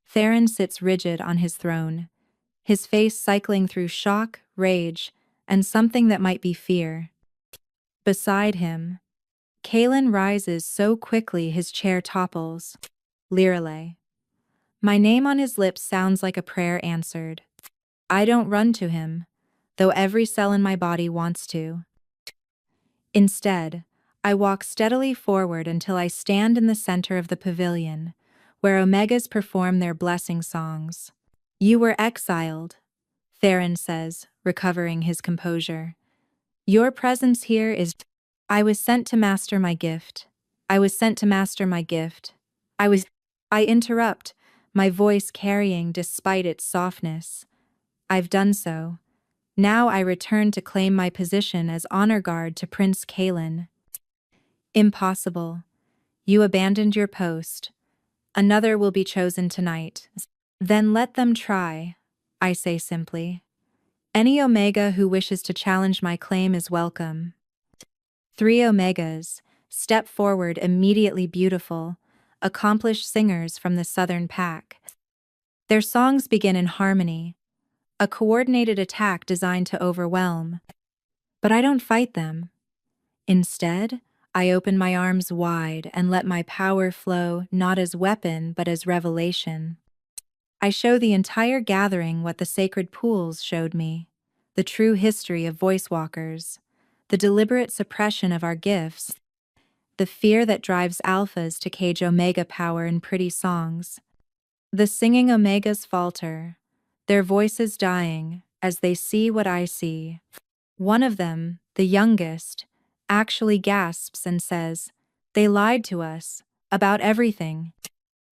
Theron sits rigid on his throne, his face cycling through shock, rage, and something that might be fear. Beside him, Kaelin rises so quickly his chair topples. Lirale. My name on his lips sounds like a prayer answered. I don't run to him, though every cell in my body wants to. Instead, I walk steadily forward until I stand in the center of the pavilion, where Omegas perform their blessing songs. You were exiled, Theron says, recovering his composure. Your presence here is... I was sent to master my gift. I was sent to master my gift. I interrupt, my voice carrying despite its softness. I've done so. Now I return to claim my position as honor guard to Prince Kaelin. Impossible. You abandoned your post. Another will be chosen tonight. Then let them try, I say simply. Any Omega who wishes to challenge my claim is welcome. 3 Omegas step forward, immediately beautiful, accomplished singers from the southern pack. Their songs begin in harmony, a coordinated attack designed to overwhelm. But I don't fight them. Instead, I open my arms wide and let my power flow not as weapon but as revelation. I show the entire gathering what the sacred pools showed me, the true history of voice walkers, the deliberate suppression of our gifts, the fear that drives alphas to cage omega power in pretty songs. The singing omegas falter, their voices dying as they see what I see. One of them, the youngest, actually gasps and says, "They lied to us about everything."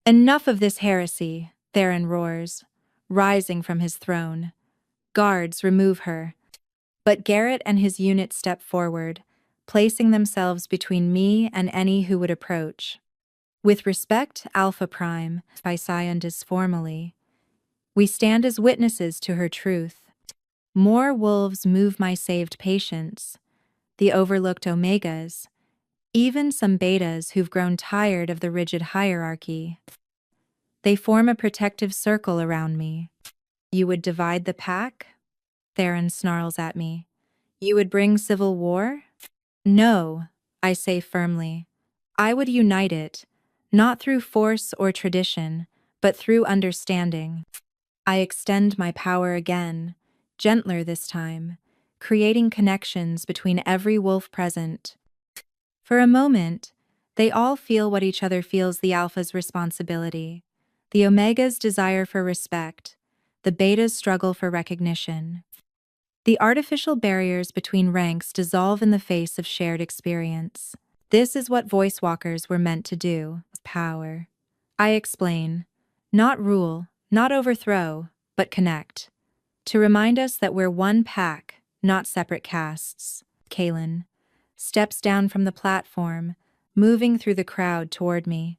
"Enough of this heresy," Theron roars, rising from his throne. Guards remove her. But Garrett and his unit step forward, placing themselves between me and any who would approach. "With respect, Alpha Prime," Physiandus formally, "we stand as witnesses to her truth. More wolves move my saved patience, the overlooked omegas, even some betas who've grown tired of the rigid hierarchy. They form a protective circle around me." "You would divide the pack?" Theron snarls at me. "You would bring civil war?" "No," I say firmly. "I would unite it, not through force or tradition, but through understanding." I extend my power again, gentler this time, creating connections between every wolf present. For a moment, they all feel what each other feels: the alpha's responsibility, the omega's desire for respect, the beta's struggle for recognition. The artificial barriers between ranks dissolve in the face of shared experience. This is what voice walkers were meant to do: power. I explain. Not rule, not overthrow, but connect. To remind us that we're one pack, not separate castes. Kalen steps down from the platform, moving through the crowd toward me.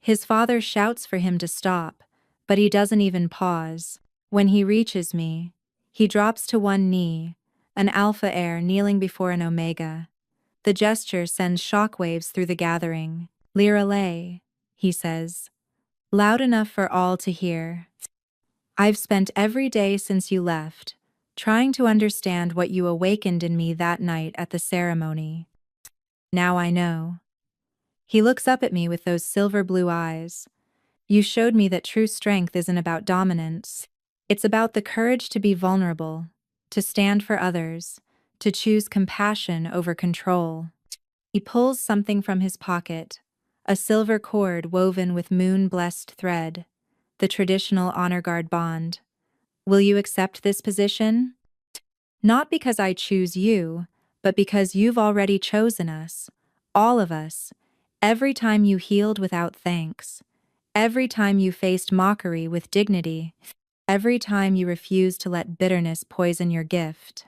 His father shouts for him to stop, but he doesn't even pause. When he reaches me, he drops to one knee, an alpha heir kneeling before an omega. The gesture sends shockwaves through the gathering. "Lyra lay," he says, loud enough for all to hear. "I've spent every day since you left, trying to understand what you awakened in me that night at the ceremony. Now I know." He looks up at me with those silver blue eyes. "You showed me that true strength isn't about dominance. It's about the courage to be vulnerable, to stand for others, to choose compassion over control." He pulls something from his pocket, a silver cord woven with moon-blessed thread, the traditional honor guard bond. "Will you accept this position? Not because I choose you, but because you've already chosen us, all of us, every time you healed without thanks, every time you faced mockery with dignity, every time you refused to let bitterness poison your gift."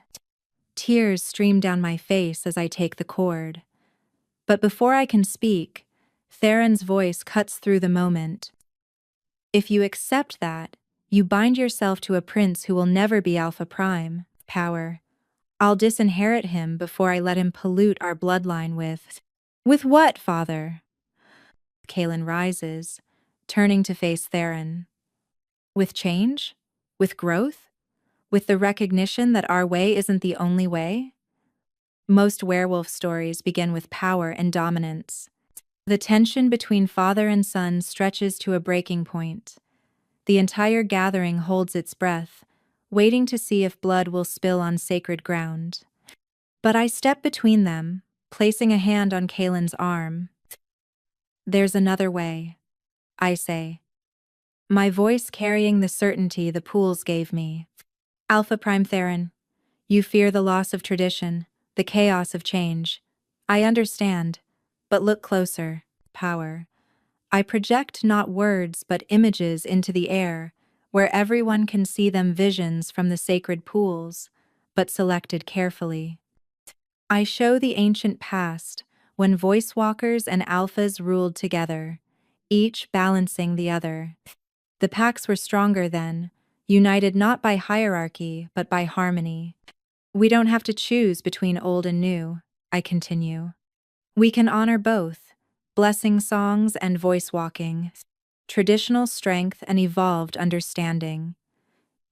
Tears stream down my face as I take the cord. But before I can speak, Theron's voice cuts through the moment. "If you accept that, you bind yourself to a prince who will never be Alpha Prime. Power. I'll disinherit him before I let him pollute our bloodline with—" "With what, father?" Kalen rises, turning to face Theron. "With change? With growth? With the recognition that our way isn't the only way?" Most werewolf stories begin with power and dominance. The tension between father and son stretches to a breaking point. The entire gathering holds its breath, waiting to see if blood will spill on sacred ground. But I step between them, placing a hand on Kalen's arm. "There's another way," I say, my voice carrying the certainty the pools gave me. "Alpha Prime Theron, you fear the loss of tradition, the chaos of change. I understand, but look closer. Power. I project not words but images into the air, where everyone can see them, visions from the sacred pools, but selected carefully. I show the ancient past, when voice walkers and alphas ruled together, each balancing the other. The packs were stronger then, united not by hierarchy but by harmony. We don't have to choose between old and new," I continue. "We can honor both, blessing songs and voice walking, traditional strength and evolved understanding.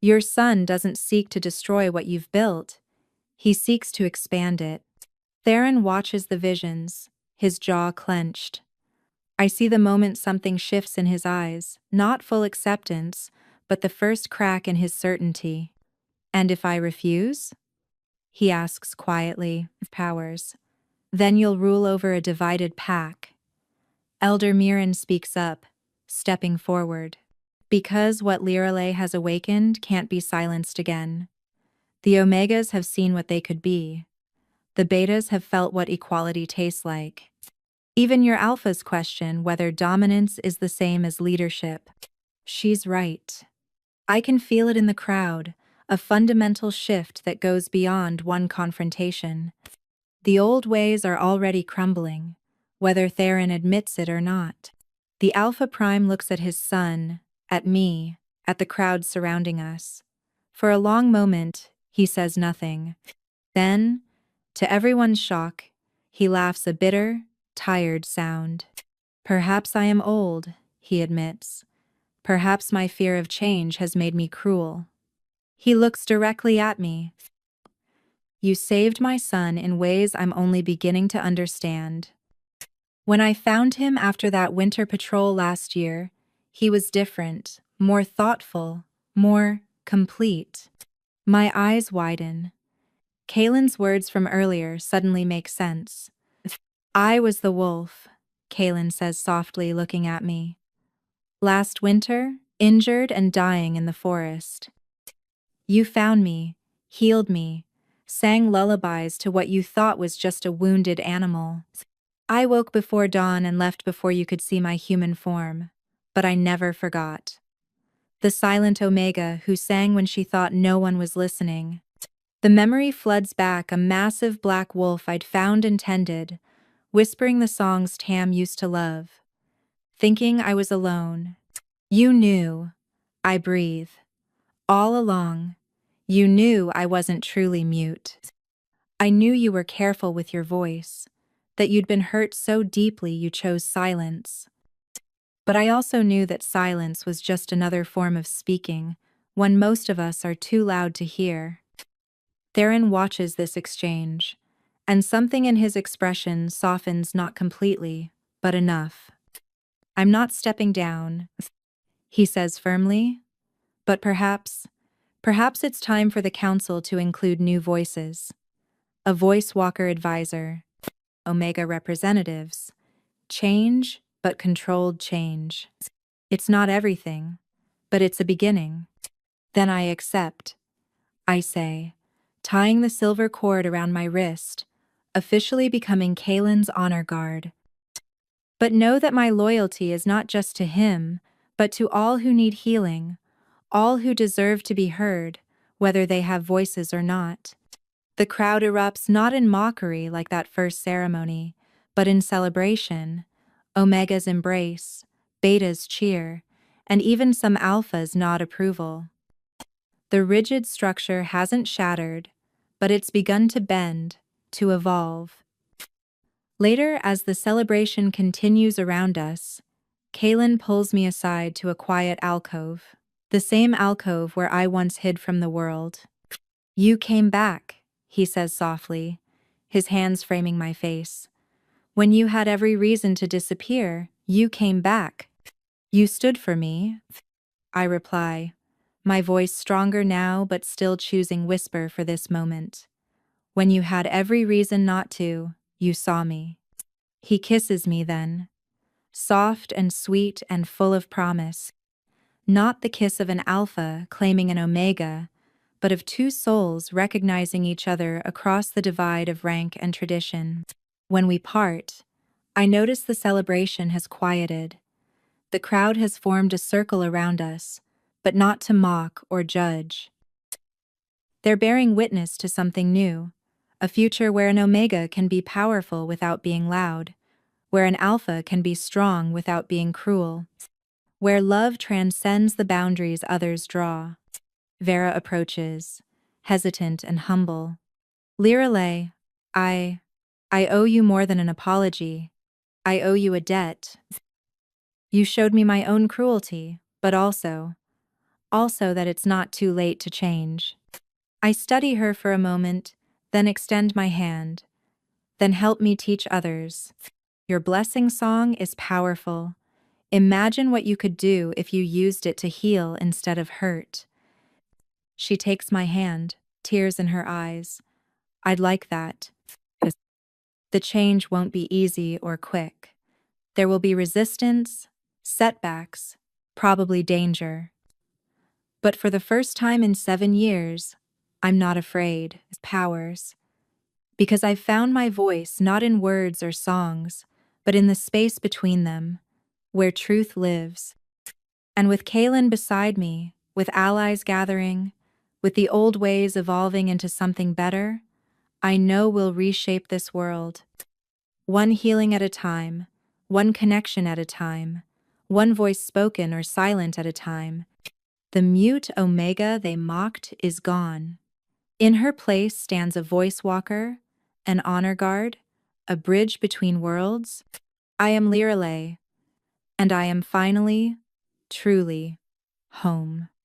Your son doesn't seek to destroy what you've built. He seeks to expand it." Theron watches the visions, his jaw clenched. I see the moment something shifts in his eyes, not full acceptance, but the first crack in his certainty. "And if I refuse?" he asks quietly. Powers. Then you'll rule over a divided pack. Elder Mirren speaks up, stepping forward. Because what Lirale has awakened can't be silenced again. The Omegas have seen what they could be. The Betas have felt what equality tastes like. Even your Alphas question whether dominance is the same as leadership. She's right. I can feel it in the crowd, a fundamental shift that goes beyond one confrontation. The old ways are already crumbling, whether Theron admits it or not. The Alpha Prime looks at his son, at me, at the crowd surrounding us. For a long moment, he says nothing. Then, to everyone's shock, he laughs a bitter, tired sound. Perhaps I am old, he admits. Perhaps my fear of change has made me cruel. He looks directly at me. You saved my son in ways I'm only beginning to understand. When I found him after that winter patrol last year, he was different, more thoughtful, more complete. My eyes widen. Kalen's words from earlier suddenly make sense. I was the wolf, Kalen says softly, looking at me. Last winter, injured and dying in the forest. You found me, healed me, sang lullabies to what you thought was just a wounded animal. I woke before dawn and left before you could see my human form, but I never forgot. The silent Omega who sang when she thought no one was listening. The memory floods back, a massive black wolf I'd found and tended, whispering the songs Tam used to love. Thinking I was alone. You knew, I breathe. All along, you knew I wasn't truly mute. I knew you were careful with your voice, that you'd been hurt so deeply you chose silence. But I also knew that silence was just another form of speaking, one most of us are too loud to hear. Theron watches this exchange, and something in his expression softens not completely, but enough. I'm not stepping down, he says firmly, but perhaps it's time for the council to include new voices. A voice walker advisor, Omega representatives. Change, but controlled change. It's not everything, but it's a beginning. Then I accept, I say, tying the silver cord around my wrist, officially becoming Kalen's honor guard. But know that my loyalty is not just to him, but to all who need healing, all who deserve to be heard, whether they have voices or not. The crowd erupts not in mockery like that first ceremony, but in celebration. Omegas embrace, betas cheer, and even some alphas nod approval. The rigid structure hasn't shattered, but it's begun to bend, to evolve. Later, as the celebration continues around us, Kalen pulls me aside to a quiet alcove, the same alcove where I once hid from the world. You came back, he says softly, his hands framing my face. When you had every reason to disappear, you came back. You stood for me, I reply, my voice stronger now but still choosing whisper for this moment. When you had every reason not to, you saw me. He kisses me then, soft and sweet and full of promise. Not the kiss of an alpha claiming an omega, but of two souls recognizing each other across the divide of rank and tradition. When we part, I notice the celebration has quieted. The crowd has formed a circle around us, but not to mock or judge. They're bearing witness to something new, a future where an omega can be powerful without being loud, where an alpha can be strong without being cruel, where love transcends the boundaries others draw. Vera approaches, hesitant and humble. Lirale, I owe you more than an apology. I owe you a debt. You showed me my own cruelty, but also that it's not too late to change. I study her for a moment, then extend my hand. Then help me teach others. Your blessing song is powerful. Imagine what you could do if you used it to heal instead of hurt. She takes my hand, tears in her eyes. I'd like that. The change won't be easy or quick. There will be resistance, setbacks, probably danger. But for the first time in 7 years, I'm not afraid. Powers. Because I've found my voice not in words or songs, but in the space between them, where truth lives. And with Kaylin beside me, with allies gathering, with the old ways evolving into something better, I know we'll reshape this world. One healing at a time, one connection at a time, one voice spoken or silent at a time. The mute Omega they mocked is gone. In her place stands a voice walker, an honor guard, a bridge between worlds. I am Lirale, and I am finally, truly, home.